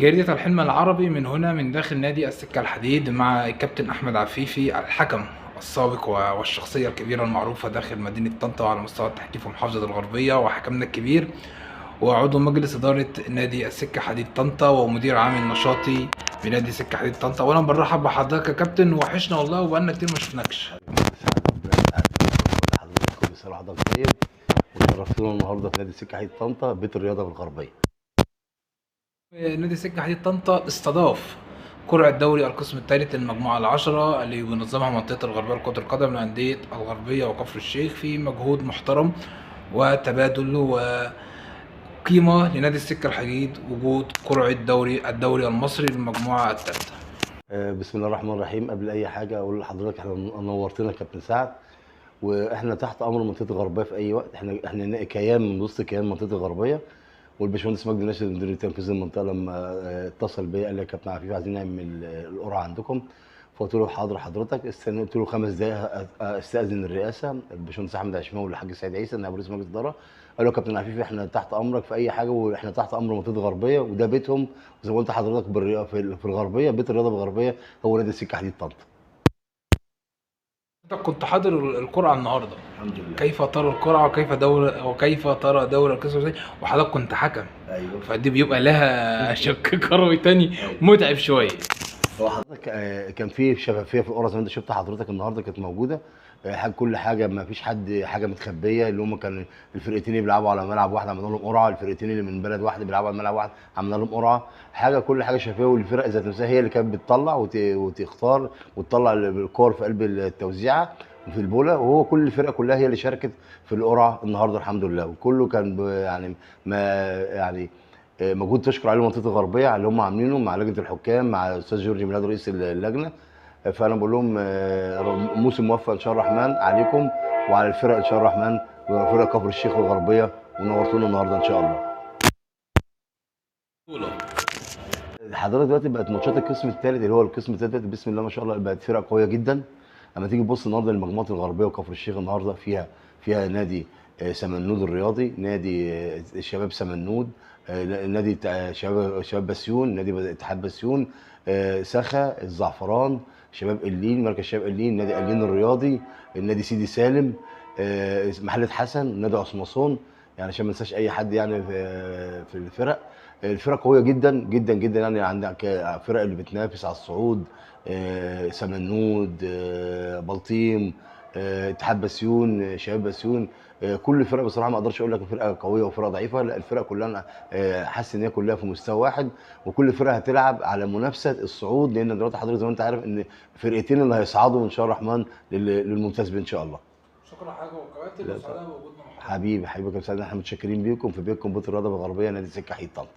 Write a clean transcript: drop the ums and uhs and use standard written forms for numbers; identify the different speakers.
Speaker 1: جريدة الحلم العربي من هنا من داخل نادي السكة الحديد مع الكابتن أحمد عفيفي الحكم السابق والشخصية الكبيرة المعروفة داخل مدينة طنطا وعلى مستوى التحكيم في محافظة الغربية، وحكمنا الكبير وعضو مجلس إدارة نادي السكة حديد طنطا ومدير عام النشاطي بنادي السكة حديد طنطا. وأنا برحب بحضرتك يا كابتن، وحشنا والله وبقالنا كتير ما شفناكش.
Speaker 2: حضرتك كل سنه وحضرتك طيب، وشرفتونا النهارده في نادي السكه حديد طنطا بيت الرياضه بالغربيه.
Speaker 1: نادي السكة حديد طنطا استضاف قرعة دوري القسم الثالث للمجموعة العشرة اللي بينظمها منطقة الغربية لكرة القدم لأندية الغربية وكفر الشيخ في مجهود محترم وتبادل وقيمة لنادي السكة الحديد وجود قرعة الدوري المصري للمجموعة الثالثة.
Speaker 2: بسم الله الرحمن الرحيم. قبل اي حاجه اقول لحضرتك احنا نورتنا يا كابتن سعد، واحنا تحت امر منطقه الغربيه في اي وقت. احنا كيان من وسط كيان منطقه الغربيه، والباشمهندس مجدي ناشد المدير التنفيذي المنطقه لما اتصل بيا قال لي يا كابتن عفيف عايزين نعمل القرعه عندكم، فقلت له حاضر حضرتك استنى. قلت له 5 دقائق استاذن الرئاسه الباشمهندس احمد عشماوي والحاج سعيد عيسى نائب رئيس مجلس الاداره. قال له يا كابتن عفيف احنا تحت امرك في اي حاجه، واحنا تحت امر منطقه الغربيه وده بيتهم، وزي ما قلت لحضرتك في الغربيه بيت الرياضه بالغربيه هو نادي السكه حديد طنطا.
Speaker 1: انت كنت حاضر القرعة النهارده،
Speaker 2: الحمد لله.
Speaker 1: كيف ترى القرعة وكيف ترى دوري القسم الثاني وحضرتك كنت حكم؟
Speaker 2: ايوه،
Speaker 1: فدي بيبقى لها شق كروي تاني
Speaker 2: أيوة.
Speaker 1: متعب شوية.
Speaker 2: هو حضرتك كان في شفافيه في القرعه زي ما انت شفت حضرتك النهارده كانت موجوده. كل حاجه ما فيش حاجه متخبيه، اللي هم كان الفرقتين اللي بيلعبوا على ملعب واحد عملنا لهم قرعه، الفرقتين اللي من بلد واحده بيلعبوا على ملعب واحد عملنا لهم قرعه. كل حاجه شفافيه، والفرق ذات نفسها هي اللي كانت بتطلع وتختار وتطلع الكور في قلب التوزيعه في البوله، وهو كل الفرقه كلها هي اللي شاركت في القرعه النهارده الحمد لله، وكله كان يعني ما يعني مجهود تشكر عليه منطقه الغربيه على اللي هم عاملينه مع لجنه الحكام مع الاستاذ جورج ميلاد رئيس اللجنه. فانا بقول لهم موسم موفق ان شاء الله الرحمن عليكم وعلى الفرق ان شاء الله الرحمن، وفرق كفر الشيخ والغربيه، ونورتونا النهارده ان شاء الله. حضرتك دلوقتي بقت ماتشات القسم الثالث اللي هو القسم الثالث بسم الله ما شاء الله بقت فرق قويه جدا. اما تيجي تبص النهارده للمجموعات الغربيه وكفر الشيخ النهارده فيها نادي سمنود الرياضي، نادي شباب سمنود، نادي شباب بسيون، نادي اتحاد بسيون، سخا الزعفران، شباب قليل مركز شباب قليل، نادي قليل الرياضي، النادي سيدي سالم، محله حسن، نادي عصمصون، يعني عشان ما ننساش اي حد يعني في الفرق. الفرق قويه جدا جدا جدا، يعني عندك فرق اللي بتنافس على الصعود، سمنود، بلطيم، اتحاد بسيون، شباب بسيون. كل الفرق بصراحه ما اقدرش اقول لك فرقه قويه وفرقه ضعيفه، لا الفرق كلها انا حاسس ان هي كلها في مستوى واحد، وكل فرقه هتلعب على منافسه الصعود، لان دلوقتي حضرتك زي ما انت عارف ان فرقتين اللي هيصعدوا ان شاء الله الرحمن للممتاز ان شاء الله.
Speaker 1: شكرا حاجة وكباتن وسعداء بوجودنا مع حضرتك.
Speaker 2: حبيبي يا كابتن سعد، احنا متشكرين بيكم في بيتكم بيت الرياضه بالغربيه نادي السكه حديد طنطا.